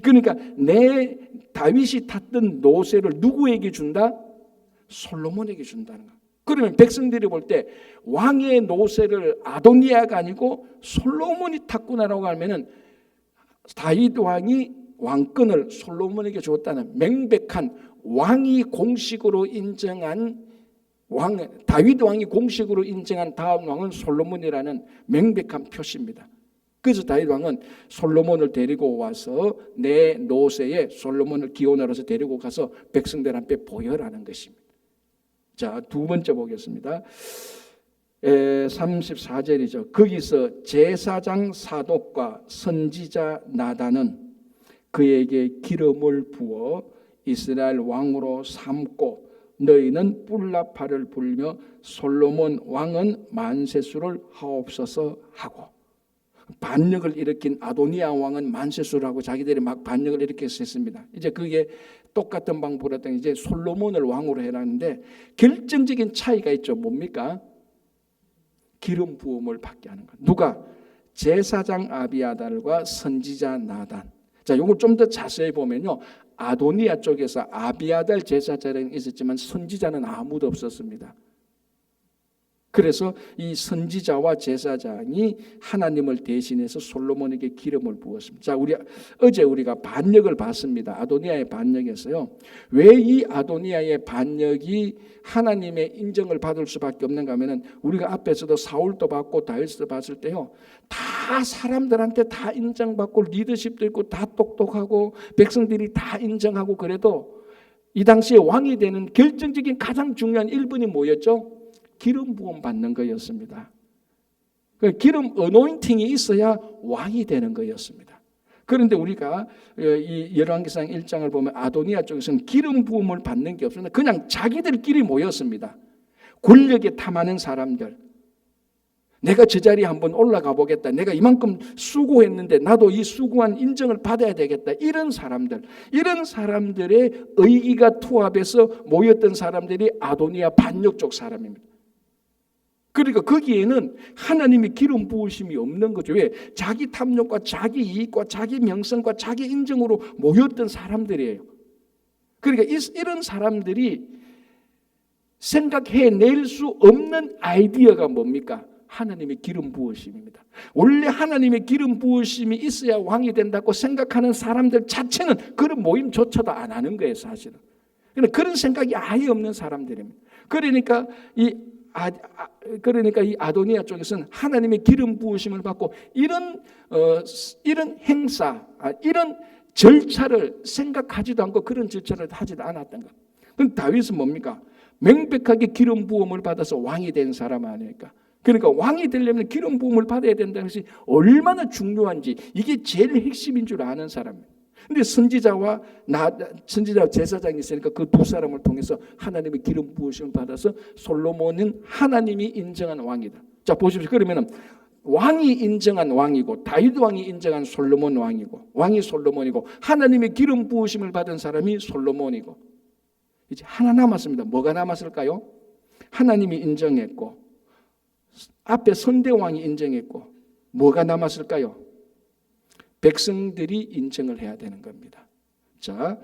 그러니까 내 다윗이 탔던 노새를 누구에게 준다? 솔로몬에게 준다는 거예요. 그러면 백성들이 볼 때 왕의 노새를 아도니아가 아니고 솔로몬이 탔구나라고 하면은 다윗 왕이 왕권을 솔로몬에게 줬다는 명백한 왕이 공식으로 인정한 다윗 왕이 공식으로 인정한 다음 왕은 솔로몬이라는 명백한 표시입니다. 그래서 다윗 왕은 솔로몬을 데리고 와서 내 노새에 솔로몬을 기원하러서 데리고 가서 백성들한테 보여라는 것입니다. 자, 두 번째 보겠습니다. 34절이죠. 거기서 제사장 사독과 선지자 나단은 그에게 기름을 부어 이스라엘 왕으로 삼고 너희는 뿔나팔을 불며 솔로몬 왕은 만세수를 하옵소서 하고, 반역을 일으킨 아도니아 왕은 만세수를 하고 자기들이 막 반역을 일으켜서 했습니다. 이제 그게 똑같은 방법으로 했더니 이제 솔로몬을 왕으로 해라는데 결정적인 차이가 있죠. 뭡니까? 기름 부음을 받게 하는 것. 누가? 제사장 아비아달과 선지자 나단. 자, 이걸 좀 더 자세히 보면요, 아도니아 쪽에서 아비아달 제사장은 있었지만 선지자는 아무도 없었습니다. 그래서 이 선지자와 제사장이 하나님을 대신해서 솔로몬에게 기름을 부었습니다. 자, 어제 우리가 반역을 봤습니다. 아도니아의 반역에서요. 왜 이 아도니아의 반역이 하나님의 인정을 받을 수밖에 없는가 하면은 우리가 앞에서도 사울도 봤고 다윗도 봤을 때요, 다 사람들한테 다 인정받고 리더십도 있고 다 똑똑하고 백성들이 다 인정하고 그래도 이 당시에 왕이 되는 결정적인 가장 중요한 1번이 뭐였죠? 기름 부음 받는 거였습니다. 기름 어노인팅이 있어야 왕이 되는 거였습니다. 그런데 우리가 이 열왕기상 1장을 보면 아도니아 쪽에서는 기름 부음을 받는 게 없습니다. 그냥 자기들끼리 모였습니다. 권력에 탐하는 사람들, 내가 저 자리에 한번 올라가 보겠다, 내가 이만큼 수고했는데 나도 이 수고한 인정을 받아야 되겠다, 이런 사람들의 의기가 투합해서 모였던 사람들이 아도니아 반역 쪽 사람입니다. 그러니까 거기에는 하나님의 기름 부으심이 없는 거죠. 왜? 자기 탐욕과 자기 이익과 자기 명성과 자기 인정으로 모였던 사람들이에요. 그러니까 이런 사람들이 생각해낼 수 없는 아이디어가 뭡니까? 하나님의 기름 부으심입니다. 원래 하나님의 기름 부으심이 있어야 왕이 된다고 생각하는 사람들 자체는 그런 모임조차도 안 하는 거예요, 사실은. 그런 생각이 아예 없는 사람들입니다. 그러니까 이 아도니아 쪽에서는 하나님의 기름 부으심을 받고 이런 행사, 이런 절차를 생각하지도 않고 그런 절차를 하지도 않았던 것. 그럼 다윗은 뭡니까? 명백하게 기름 부음을 받아서 왕이 된 사람 아닙니까? 그러니까 왕이 되려면 기름 부음을 받아야 된다는 것이 얼마나 중요한지, 이게 제일 핵심인 줄 아는 사람입니다. 근데 선지자와 제사장이 있으니까 그 두 사람을 통해서 하나님의 기름 부으심을 받아서 솔로몬은 하나님이 인정한 왕이다. 자, 보십시오. 그러면은 왕이 인정한 왕이고, 다윗 왕이 인정한 솔로몬 왕이고, 왕이 솔로몬이고, 하나님의 기름 부으심을 받은 사람이 솔로몬이고, 이제 하나 남았습니다. 뭐가 남았을까요? 하나님이 인정했고, 앞에 선대왕이 인정했고, 뭐가 남았을까요? 백성들이 인정을 해야 되는 겁니다. 자,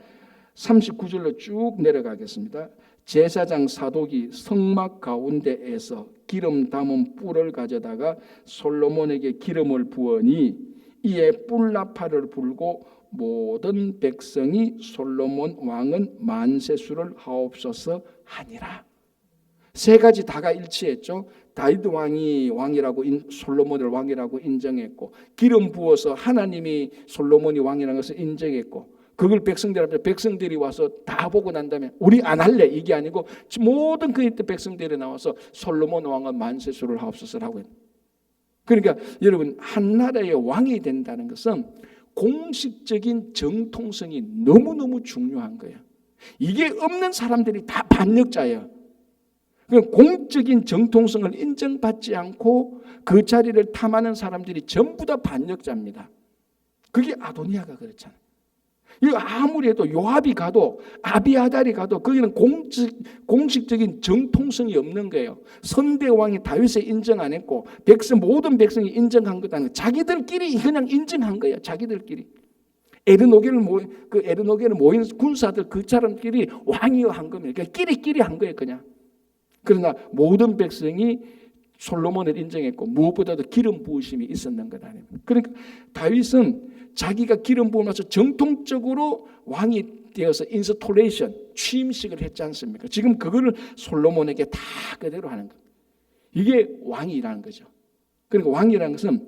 39절로 쭉 내려가겠습니다. 제사장 사독이 성막 가운데에서 기름 담은 뿔을 가져다가 솔로몬에게 기름을 부으니 이에 뿔나팔을 불고 모든 백성이 솔로몬 왕은 만세수를 하옵소서 하니라. 세 가지 다가 일치했죠. 다윗 왕이 왕이라고, 솔로몬을 왕이라고 인정했고, 기름 부어서 하나님이 솔로몬이 왕이라는 것을 인정했고, 그걸 백성들이 와서 다 보고 난 다음에 우리 안 할래, 이게 아니고 모든 그 백성들이 나와서 솔로몬 왕은 만세수를 하옵소서라고 했어요. 그러니까 여러분, 한 나라의 왕이 된다는 것은 공식적인 정통성이 너무너무 중요한 거예요. 이게 없는 사람들이 다 반역자예요. 공적인 정통성을 인정받지 않고 그 자리를 탐하는 사람들이 전부 다 반역자입니다. 그게 아도니아가 그렇잖아요. 이거 아무리 해도 요압이 가도 아비아달이 가도 거기는 공식적인 정통성이 없는 거예요. 선대왕이 다윗을 인정 안 했고 모든 백성이 인정한 것 아니고 자기들끼리 그냥 인정한 거예요. 자기들끼리. 에르노게를 모인 군사들 그 사람끼리 왕이여 한 겁니다. 그러니까 끼리끼리 한 거예요, 그냥. 그러나 모든 백성이 솔로몬을 인정했고 무엇보다도 기름 부으심이 있었는 것 아닙니까? 그러니까 다윗은 자기가 기름 부음에서 정통적으로 왕이 되어서 인스톨레이션, 취임식을 했지 않습니까? 지금 그거를 솔로몬에게 다 그대로 하는 거예요. 이게 왕이라는 거죠. 그러니까 왕이라는 것은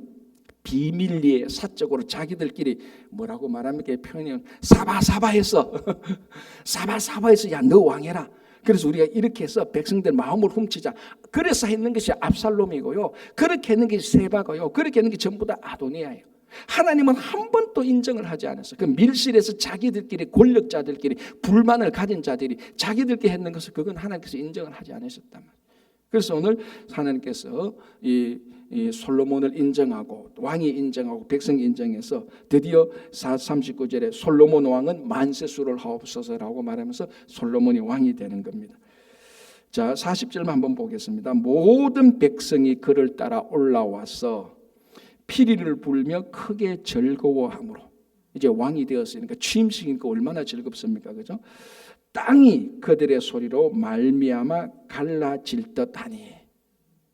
비밀리에 사적으로 자기들끼리 뭐라고 말합니까? 표현이 사바사바해서 사바사바해서 야, 너 왕해라. 그래서 우리가 이렇게 해서 백성들 마음을 훔치자. 그래서 했는 것이 압살롬이고요. 그렇게 했는 게 세바고요. 그렇게 했는 게 전부 다 아도니아예요. 하나님은 한 번도 인정을 하지 않았어요. 그 밀실에서 자기들끼리 권력자들끼리 불만을 가진 자들이 자기들끼리 했는 것을 그건 하나님께서 인정을 하지 않으셨단 말이에요. 그래서 오늘 하나님께서 이 솔로몬을 인정하고 왕이 인정하고 백성이 인정해서 드디어 39절에 솔로몬 왕은 만세수를 하옵소서라고 말하면서 솔로몬이 왕이 되는 겁니다. 자, 40절만 한번 보겠습니다. 모든 백성이 그를 따라 올라와서 피리를 불며 크게 즐거워하므로, 이제 왕이 되었으니까 취임식이니까 얼마나 즐겁습니까, 그죠? 땅이 그들의 소리로 말미암아 갈라질 듯하니.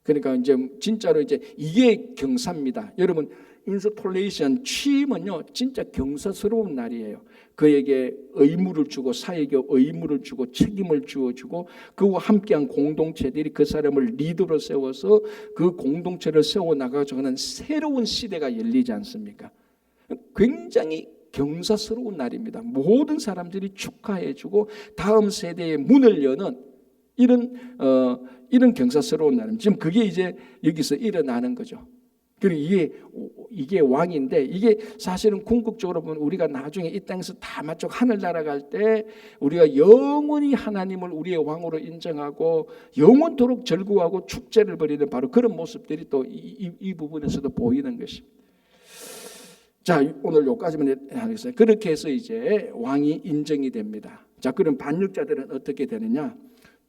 그러니까 이제 진짜로 이제 이게 경사입니다. 여러분, 인스톨레이션, 취임은요 진짜 경사스러운 날이에요. 그에게 의무를 주고 사에게 의무를 주고 책임을 주어주고 그와 함께한 공동체들이 그 사람을 리더로 세워서 그 공동체를 세워나가서 하는 새로운 시대가 열리지 않습니까? 굉장히 경사스러운 날입니다. 모든 사람들이 축하해주고 다음 세대의 문을 여는 이런 경사스러운 날입니다. 지금 그게 이제 여기서 일어나는 거죠. 그리고 이게 왕인데, 이게 사실은 궁극적으로 보면 우리가 나중에 이 땅에서 다 마치고 하늘 날아갈 때 우리가 영원히 하나님을 우리의 왕으로 인정하고 영원토록 즐거워하고 축제를 벌이는 바로 그런 모습들이 또 이 부분에서도 보이는 것입니다. 자, 오늘 여기까지만 하겠습니다. 그렇게 해서 이제 왕이 인정이 됩니다. 자, 그럼 반역자들은 어떻게 되느냐?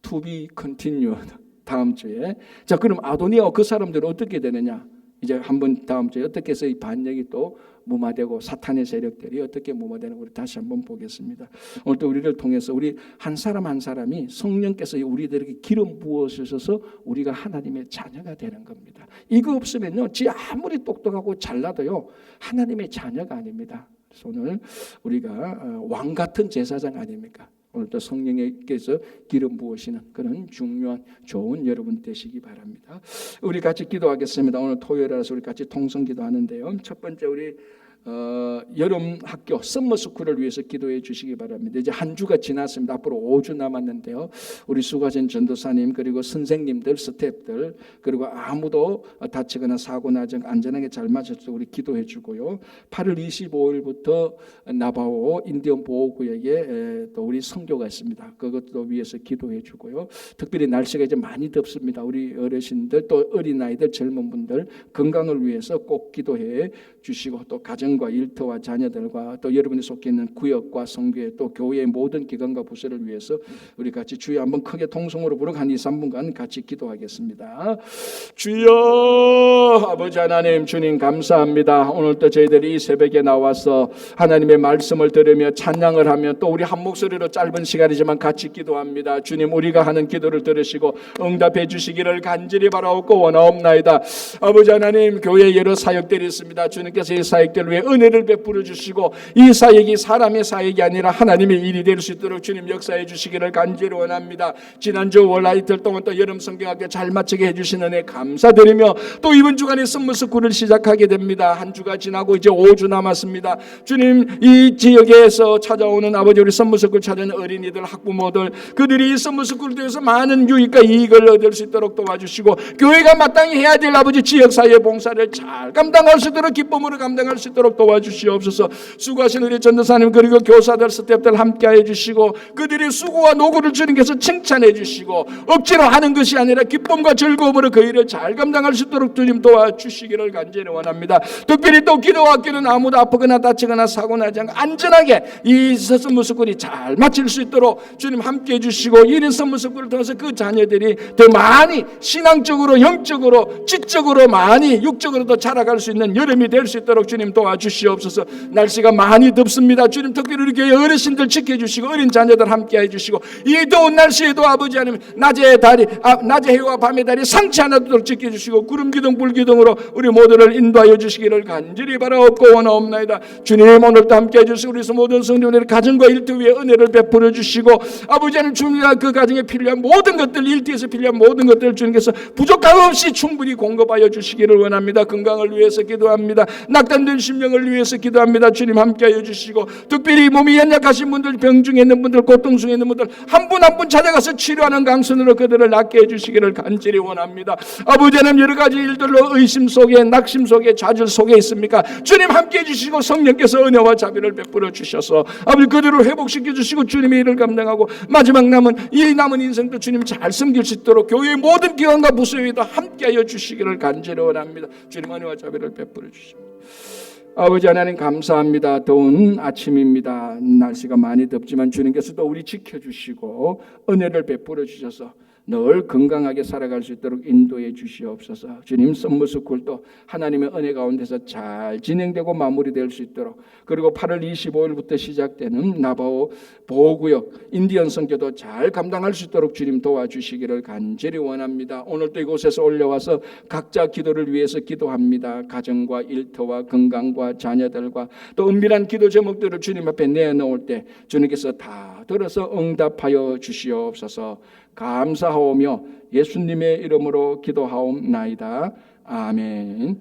To be continued. 다음 주에. 자, 그럼 아도니아와 그 사람들은 어떻게 되느냐? 이제 한번 다음 주에 어떻게 해서 이 반역이 또 무마되고 사탄의 세력들이 어떻게 무마되는 우리 다시 한번 보겠습니다. 오늘 또 우리를 통해서 우리 한 사람 한 사람이 성령께서 우리들에게 기름 부어주셔서 우리가 하나님의 자녀가 되는 겁니다. 이거 없으면요, 지 아무리 똑똑하고 잘나도요 하나님의 자녀가 아닙니다. 그래서 오늘 우리가 왕 같은 제사장 아닙니까? 오늘도 성령께서 기름 부으시는 그런 중요한 좋은 여러분 되시기 바랍니다. 우리 같이 기도하겠습니다. 오늘 토요일이라서 우리 같이 통성 기도하는데요. 첫 번째 우리 여름 학교 썸머스쿨을 위해서 기도해 주시기 바랍니다. 이제 한 주가 지났습니다. 앞으로 5주 남았는데요. 우리 수가진 전도사님 그리고 선생님들 스태프들 그리고 아무도 다치거나 사고 나지 않고 안전하게 잘 마쳐서 우리 기도해 주고요. 8월 25일부터 나바오 인디언 보호구역에 또 우리 선교가 있습니다. 그것도 위해서 기도해 주고요. 특별히 날씨가 이제 많이 덥습니다. 우리 어르신들 또 어린아이들 젊은 분들 건강을 위해서 꼭 기도해 주시고 또 가정과 일터와 자녀들과 또 여러분이 속해 있는 구역과 성교회 또 교회의 모든 기관과 부서를 위해서 우리 같이 주여 한번 크게 통성으로 부르고 한 2, 3분간 같이 기도하겠습니다. 주여 아버지 하나님 주님 감사합니다. 오늘도 저희들이 이 새벽에 나와서 하나님의 말씀을 들으며 찬양을 하며 또 우리 한 목소리로 짧은 시간이지만 같이 기도합니다. 주님 우리가 하는 기도를 들으시고 응답해 주시기를 간절히 바라옵고 원하옵나이다. 아버지 하나님 교회에 여러 사역들이 있습니다. 주님께서 이 사역들 위해 은혜를 베풀어 주시고 이 사역이 사람의 사역이 아니라 하나님의 일이 될 수 있도록 주님 역사해 주시기를 간절히 원합니다. 지난주 월 이틀 동안 또 여름 성경학교 잘 마치게 해주신 은혜 감사드리며 또 이번 주간에 썸머스쿨을 시작하게 됩니다. 한 주가 지나고 이제 5주 남았습니다. 주님 이 지역에서 찾아오는 아버지 우리 썸머스쿨 찾아오는 어린이들 학부모들 그들이 이 썸머스쿨을 통해서 많은 유익과 이익을 얻을 수 있도록 도와주시고 교회가 마땅히 해야 될 아버지 지역사회 봉사를 잘 감당할 수 있도록 기쁨으로 감당할 수 있도록 도와주시옵소서. 수고하신 우리 전도사님 그리고 교사들 스태프들 함께해 주시고 그들의 수고와 노고를 주님께서 칭찬해 주시고 억지로 하는 것이 아니라 기쁨과 즐거움으로 그 일을 잘 감당할 수 있도록 주님 도와주시기를 간절히 원합니다. 특별히 또 기도학교는 아무도 아프거나 다치거나 사고 나지 않고 안전하게 이 썸머스쿨이 잘 마칠 수 있도록 주님 함께해 주시고 이런 썸머스쿨을 통해서 그 자녀들이 더 많이 신앙적으로 영적으로 지적으로 많이 육적으로도 자라갈 수 있는 여름이 될 수 있도록 주님 도와주시옵소서. 날씨가 많이 덥습니다. 주님 특별히 우리 교회 어르신들 지켜주시고 어린 자녀들 함께해 주시고 이 더운 날씨에도 아버지 하나님 낮의 해와 밤의 달이 상치 않도록 지켜주시고 구름기둥 불기둥으로 우리 모두를 인도하여 주시기를 간절히 바라옵고 원하옵나이다. 주님 오늘도 함께해 주시고 우리 모든 성도님의 가정과 일터 위에 은혜를 베풀어 주시고 아버지 하나님 주님과 그 가정에 필요한 모든 것들 일터에서 필요한 모든 것들을 주님께서 부족함 없이 충분히 공급하여 주시기를 원합니다. 건강을 위해서 기도합니다. 낙담된 심령을 위해서 기도합니다. 주님 함께하여 주시고 특별히 몸이 연약하신 분들 병 중에 있는 분들 고통 중에 있는 분들 한 분 한 분 찾아가서 치료하는 강선으로 그들을 낫게 해주시기를 간절히 원합니다. 아버지 하나님 여러 가지 일들로 의심 속에 낙심 속에 좌절 속에 있습니까? 주님 함께해 주시고 성령께서 은혜와 자비를 베풀어 주셔서 아버지 그들을 회복시켜 주시고 주님의 일을 감당하고 마지막 남은 인생도 주님 잘 섬길 수 있도록 교회의 모든 기관과 부서에도 함께하여 주시기를 간절히 원합니다. 주님 은혜와 자비를 베풀어 주십니다. 아버지 하나님 감사합니다. 더운 아침입니다. 날씨가 많이 덥지만 주님께서도 우리 지켜주시고 은혜를 베풀어 주셔서 늘 건강하게 살아갈 수 있도록 인도해 주시옵소서. 주님 썸머스쿨도 하나님의 은혜 가운데서 잘 진행되고 마무리될 수 있도록 그리고 8월 25일부터 시작되는 나바오 보호구역 인디언 선교도 잘 감당할 수 있도록 주님 도와주시기를 간절히 원합니다. 오늘도 이곳에서 올려와서 각자 기도를 위해서 기도합니다. 가정과 일터와 건강과 자녀들과 또 은밀한 기도 제목들을 주님 앞에 내놓을 때 주님께서 다 들어서 응답하여 주시옵소서. 감사하오며 예수님의 이름으로 기도하옵나이다. 아멘.